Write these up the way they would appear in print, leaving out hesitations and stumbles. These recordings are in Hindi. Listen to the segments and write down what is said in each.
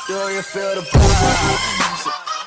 Do you feel the vibe?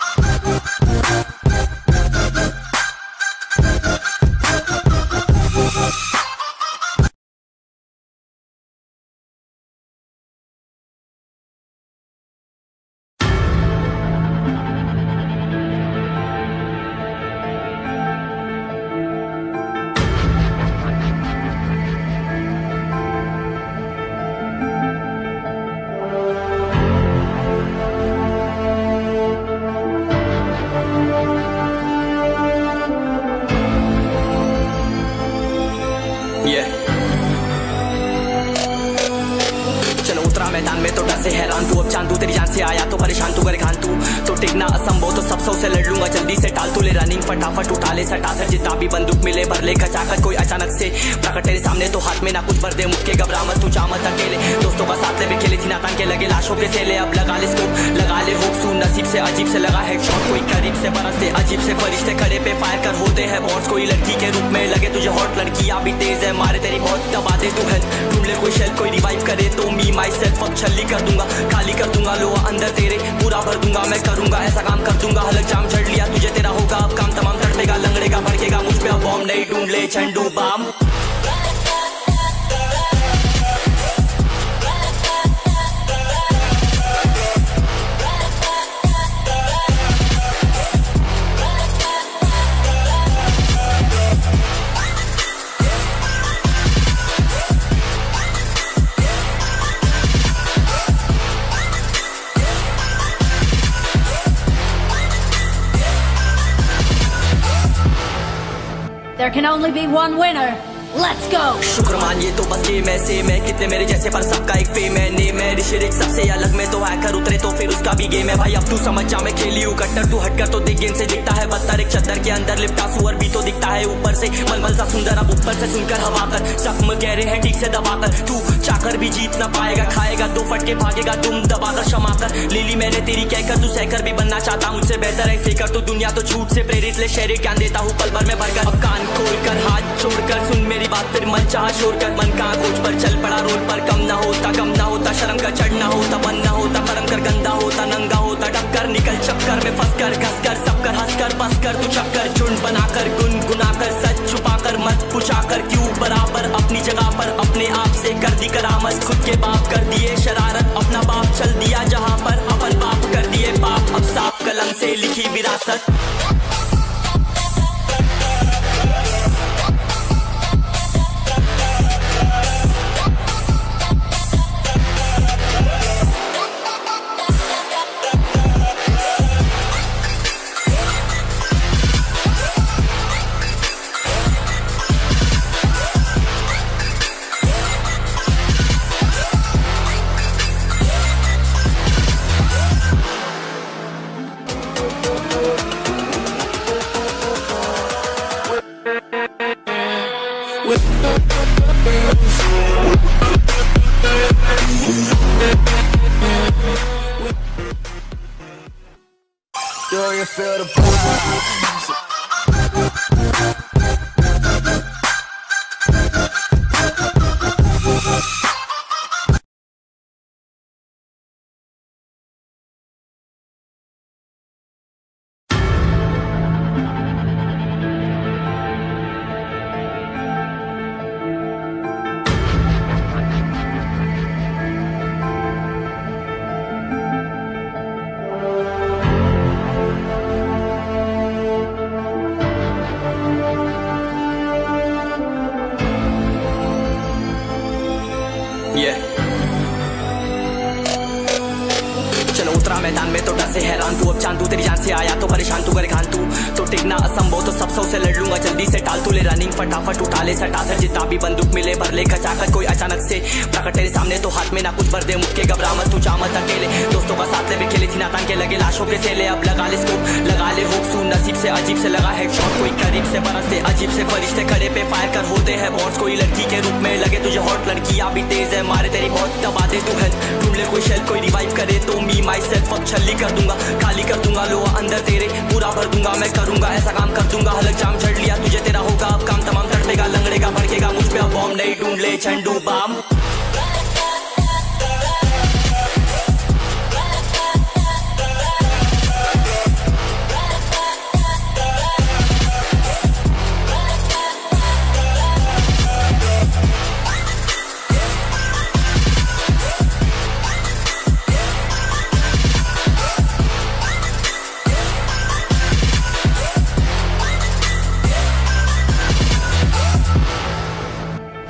चलो उतरा मैदान में तो डर से हैरान तू, अब चांद तू तेरी जान से आया तो परेशान तू करे खान तू तो टिकना असंभव तो सब सौ से लड़ लूंगा जल्दी से टाल तू ले रनिंग फटाफट उठा ले सटा सर जितना भी बंदूक मिले भर ले खचाकर कोई अचानक से प्रकट तेरे सामने तो हाथ में ना कुछ भर दे मुक्के घबरा मत तू जा मत अकेले दोस्तों का साथ ले भी खेले थी नातान के लगे लाशों के सेले अब लगा ले स्कोप लगा ले होप सू नसीब से अजीब से लगा हेडशॉट कोई करीब से बरसते अजीब से फरिश्ते खड़े पे फायर कर होते हैं बॉट्स कोई लड़की के रूप में लगे तुझे हॉट लड़कियां भी तेज है मारे तेरी बहुत दबा दे तू हेल्थ ढूंढ ले कोई शेल कोई रिवाइव करे तो मी माई सेल्फ अब छल्ली कर दूंगा खाली कर दूंगा लो अंदर तेरे पूरा भर दूंगा मैं करूंगा ऐसा काम कर दूंगा हलक जाम चढ़ लिया तुझे तेरा होगा अब काम तमाम तड़पेगा लंगड़ेगा भड़केगा मुझ पे अब बॉम्ब नहीं ढूंढ ले झंडू balm There can only be one winner. Let's go. शुक्र मानिए तो बस ये मैं से मैं कितने मेरे जैसे पर सबका एक फेम है नेम है ऋषिक सबसे अलग में तो हैकर उतरे तो फिर उसका भी गेम है भाई अब तू समझ जा मैं खेली हूँ कट्टर तू हटकर तो देख गेम से दिखता है बदतर एक चद्दर के अंदर लिपटा सुअर भी तो दिखता है ऊपर से मलमल सा सुंदर अब ऊपर से सुनकर हवा कर जख्म गहरे हैं ठीक से दबाकर तू चाकर भी जीत ना पाएगा खाएगा दो फटके भागेगा तुम दबाकर क्षमा कर ले ली मैंने तेरी कहकर तू सहकर भी बनना चाहता मुझसे बेहतर है फेकर तो दुनिया तो झूठ से प्रेरित ले शहर ज्ञान देता हूँ पल भर में भरकर अब कान खोलकर हाथ छोड़कर सुन मेरी बात फिर मन चाह छोड़ कर मन का खोज पर चल पड़ा रोड पर कम ना होता शर्म का चढ़ना होता बन ना होता कर्म कर गंदा होता नंगा होता टक्कर निकल चक्कर में फंस कर घस कर सब कर हंस कर बस कर तू चक्कर झुंड बनाकर गुनगुनाकर सच छुपाकर मत पूछाकर क्यों बराबर अपनी जगह पर अपने आप से कर दी करामत खुद के बाप कर दिए शरारत अपना बाप चल दिया जहाँ पर अपन बाप कर दिए बाप अब साफ कलम से लिखी विरासत Do you feel the vibe? चलो उतरा मैदान में तो डर से हैरान तू अब चांद तू तेरी जान से आया तो परेशान तू करे खान तू तो टिकना असंभव तो सब सौ से लड़ लूंगा जल्दी से टाल तू ले रनिंग फटाफट उठा ले सटा सर जितना भी बंदूक मिले भर ले खचाकर कोई अचानक से प्रकट तेरे सामने तो हाथ में ना कुछ भर दे मुक्के घबरा मत तू जा मत अकेले दोस्तों का साथ ले भी खेले थी नातान के लगे लाशों के सेले अब लगा ले स्कोप लगा ले होप सू नसीब से अजीब से लगा हेडशॉट कोई करीब से बरसते अजीब से फरिश्ते खड़े पे फायर कर होते हैं बॉट्स कोई लड़की के रूप में लगे तुझे हॉट लड़कियां भी तेज है मारे तेरी बहुत दबा दे तू हेल्थ ढूंढ ले कोई शेल कोई रिवाइव करे तो मी माई सेल्फ अब छल्ली कर दूंगा खाली कर दूंगा लो अंदर तेरे पूरा भर दूंगा मैं करूंगा ऐसा काम कर दूंगा हलक जाम चढ़ लिया तुझे तेरा होगा अब काम तमाम तड़पेगा लंगड़ेगा भड़केगा मुझ पे अब बॉम्ब नहीं ढूंढ ले झंडू balm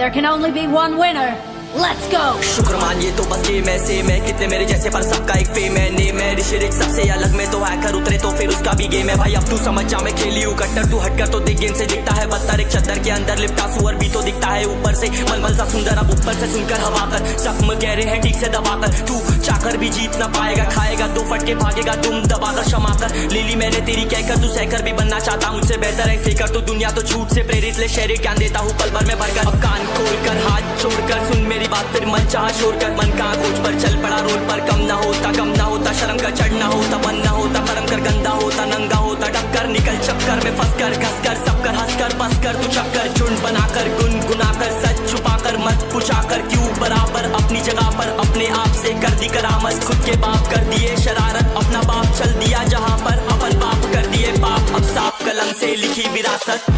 There can only be one winner. Let's go! शुक्र मानिए तो बस गेम है सेम है कितने मेरे जैसे पर सबका एक फेम है नेम है ऋषिरिक सबसे अलग में तो हैकर उतरे तो फिर उसका भी गेम है भाई अब तू समझ जा मैं खेली हूँ कट्टर तू हटकर तो देख गेम से दिखता है बदतर एक चद्दर के अंदर लिपटा सुअर भी तो दिखता है ऊपर से मलमल सा सुंदर अब ऊपर से सुनकर हवा कर जख्म गहरे हैं ठीक से दबाकर तू चाकर भी जीत ना पाएगा खाएगा दो फटके भागेगा तुम दबाकर क्षमा कर ले ली मैंने तेरी कहकर तू सहकर भी बनना चाहता मुझसे बेहतर है फेकर तो दुनिया तो झूठ से प्रेरित ले शहर ज्ञान देता हूँ पल भर में भरकर अब कान खोलकर हाथ छोड़कर सुन मेरी बात फिर मन चाह छोड़ कर मन का खोज पर चल पड़ा रोड पर कम ना होता शर्म का चढ़ना होता बन ना होता कर्म कर गंदा होता नंगा होता टक्कर निकल चक्कर में फंस कर घस कर सब कर हंस कर बस कर तू चक्कर झुंड बनाकर गुनगुनाकर सच छुपाकर मत पूछाकर क्यों बराबर अपनी जगह पर अपने आप से कर दी करामत खुद के बाप कर दिए शरारत अपना बाप चल दिया जहां पर अपन बाप कर दिए बाप अब साफ कलम से लिखी विरासत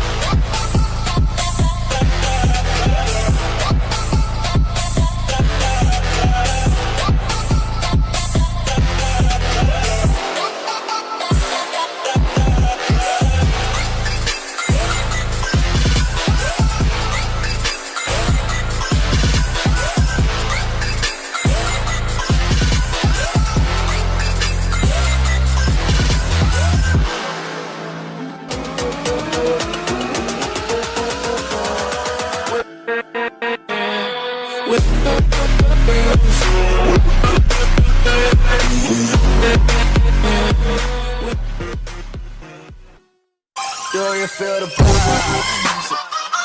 Do you feel the vibe?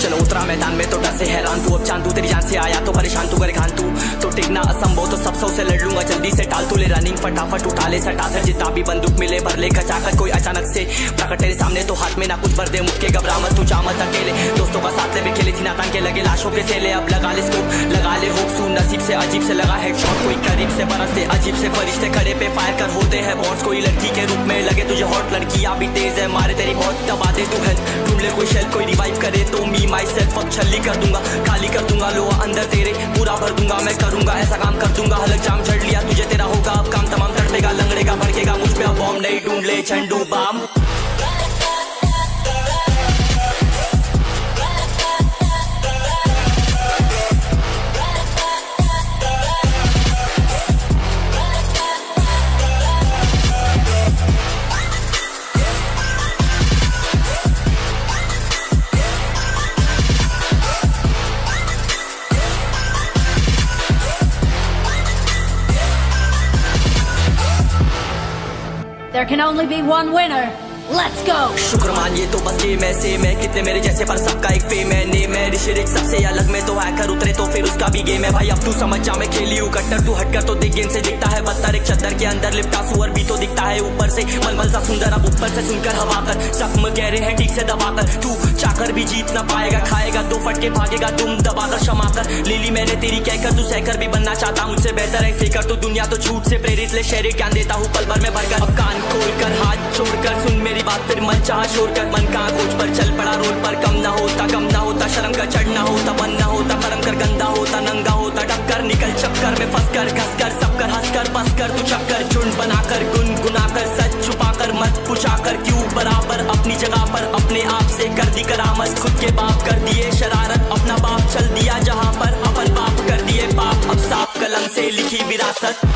चलो उतरा मैदान में तो डर से हैरान तू अब चांद तू तेरी जान से आया तो परेशान तू करे खान तू तो टिकना असंभव तो सब से लड़ लूंगा जल्दी से टाल तू ले रनिंग फटाफट उठा ले सटा सर जितना भी बंदूक मिले भर ले खचाकर कोई अचानक से प्रकट तेरे सामने तो हाथ में ना कुछ भर दे मुक्के घबरा मत तू जा मत अकेले दोस्तों का साथ ले भी खेले थी नातान के लगे लाशों के सेले अब लगा ले स्कोप लगा ले होप सू नसीब से अजीब से लगा हेडशॉट कोई करीब से बरसते अजीब से फरिश्ते खड़े पे फायर कर होते हैं बॉन्ड्स कोई लड़की के रूप में लगे तुझे हॉट लड़कियां भी तेज है मारे तेरी बहुत दबा दे तू हेल्थ ढूंढ ले कोई शेल कोई रिवाइव करे तो मी माई सेल्फ अब छल्ली कर दूंगा खाली कर दूंगा लोहा अंदर तेरे पूरा भर दूंगा मैं करूंगा ऐसा काम कर दूंगा हलक जाम चढ़ लिया तुझे तेरा होगा अब काम तमाम तड़पेगा लंगड़ेगा भड़केगा मुझ पे अब बॉम्ब नहीं ढूंढ ले झंडू balm There can only be one winner. Let's go! शुक्र मानिए तो बस गेम है सेम है कितने मेरे जैसे पर सबका एक फेम है नेम है ऋषिरिक सबसे अलग में तो हैकर उतरे तो फिर उसका भी गेम है भाई अब तू समझ जा मैं खेली हूँ कट्टर तू हटकर तो देख गेम से दिखता है बदतर एक चद्दर के अंदर लिपटा सुअर भी तो दिखता है ऊपर से मलमल सा सुंदर अब ऊपर से सुनकर हवा कर जख्म गहरे हैं ठीक से दबाकर तू चाकर भी जीत ना पाएगा खाएगा दो फटके भागेगा तुम दबाकर क्षमा कर ले ली मैंने तेरी कहकर तू सहकर भी बनना चाहता मुझसे बेहतर है फेकर तो दुनिया तो झूठ से प्रेरित ले शहर ज्ञान देता हूँ पल भर में भरकर अब कान खोलकर हाथ छोड़कर सुन मेरी बात फिर मन चाह छोड़कर मन का खोज पर चल पड़ा रोड पर कम ना होता शर्म का चढ़ना होता बन ना होता कर्म कर गंदा होता नंगा होता टक्कर निकल चक्कर में फंस कर घस कर सब कर हंस कर बस कर तू चक्कर झुंड बनाकर गुनगुनाकर सच छुपाकर मत पूछाकर क्यों बराबर अपनी जगह पर अपने आप से कर दी करामत खुद के बाप कर दिए शरारत अपना बाप चल दिया जहां पर अपन बाप कर दिए बाप अब साफ कलम से लिखी विरासत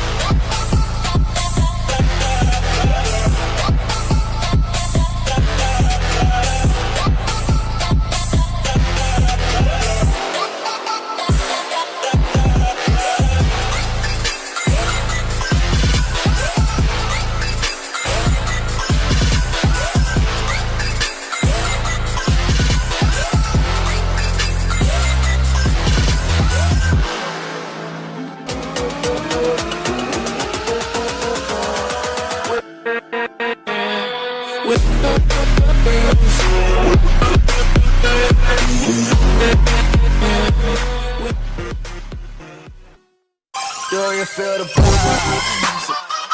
feel the boom?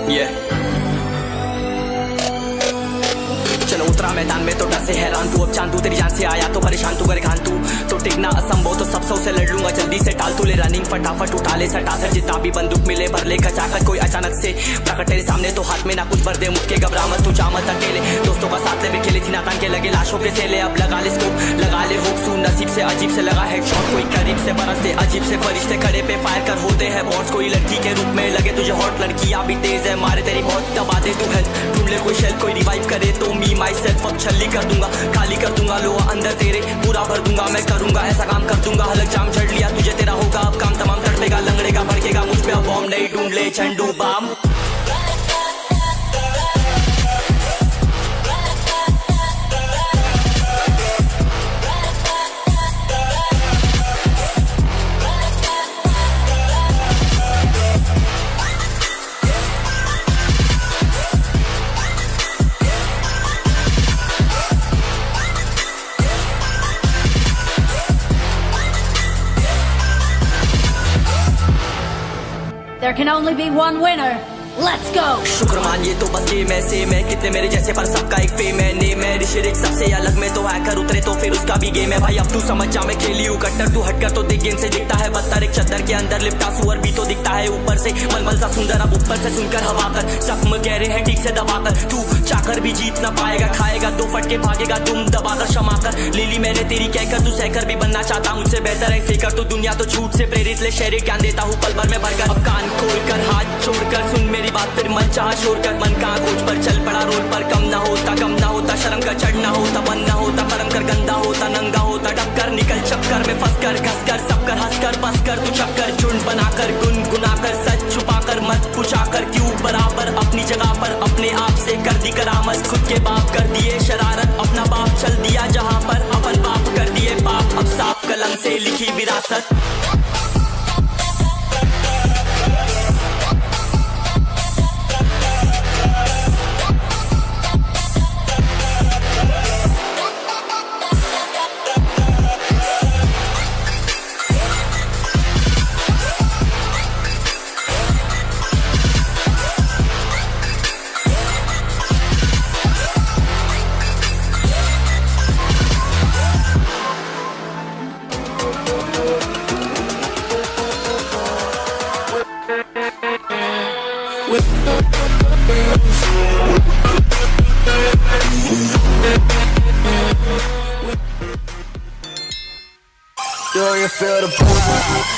Yeah. चलो उतरा मैदान में तो डर से हैरान तू अब चांद तू तेरी जान से आया तो परेशान तू करे खान तू तो टिकना असंभव तो सब से लड़ लूंगा जल्दी से टाल तू ले रनिंग फटाफट उठा ले सटा सर जितना भी बंदूक मिले भर ले खचाकर कोई अचानक से प्रकट तेरे सामने तो हाथ में ना कुछ भर दे मुक्के घबरा मत तू जा मत अकेले दोस्तों का साथ ले खेले थी नातान के लगे लाशों के सेले अब लगा ले स्कोप लगा ले होप सू नसीब से अजीब से लगा हेडशॉट कोई करीब से बरसते अजीब से फरिश्ते खड़े पे फायर कर होते हैं बॉट्स कोई लड़की के रूप में लगे तुझे हॉट लड़कियां भी तेज है मारे तेरी बहुत दबा दे तू हेल्थ ढूंढ ले कोई शेल कोई रिवाइव करे तो मी माई सेल्फ अब छल्ली कर दूंगा खाली कर दूंगा लो अंदर तेरे पूरा भर दूंगा मैं करूंगा ऐसा काम कर दूंगा हलक जाम चढ़ लिया तुझे तेरा होगा अब काम तमाम तड़पेगा लंगड़ेगा भड़केगा मुझ पे अब बॉम्ब नहीं ढूंढ ले झंडू balm There can only be one winner. Let's go! शुक्र मानिए तो बस गेम ऐसे मैं कितने मेरे जैसे पर सबका एक फेम है नेम है ऋषिरिक सबसे अलग में तो हैकर उतरे तो फिर उसका भी गेम है भाई अब तू समझ जा मैं खेली हूँ कट्टर तू हटकर तो देख गेम से दिखता है बदतर एक चद्दर के अंदर लिपटा सुअर भी तो दिखता है ऊपर से मलमल सा सुंदर अब ऊपर से सुनकर हवा कर जख्म गहरे हैं ठीक से दबाकर तू चाकर भी जीत ना पाएगा खाएगा दो फटके भागेगा तुम दबाकर क्षमा कर ले ली मैंने तेरी कहकर तू सहकर भी बनना चाहता मुझसे बेहतर है फेकर तो दुनिया तो झूठ से प्रेरित ले शहर ज्ञान देता हूँ पल भर में भरकर अब कान खोलकर हाथ छोड़कर सुन मेरी बात फिर मन चाह छोड़ कर मन का खोज पर चल पड़ा रोड पर कम ना होता शर्म का चढ़ना होता बन ना होता परम कर गंदा होता नंगा होता टक्कर निकल चक्कर में फंस कर घस कर सब कर हंस कर बस कर तू चक्कर झुंड बनाकर गुनगुनाकर सच छुपाकर मत पूछाकर क्यों बराबर अपनी जगह पर अपने आप से कर दी करामत खुद के बाप कर दिए शरारत अपना बाप चल दिया जहां पर अपन बाप कर दिए बाप अब साफ कलम से लिखी विरासत Do you feel the boom?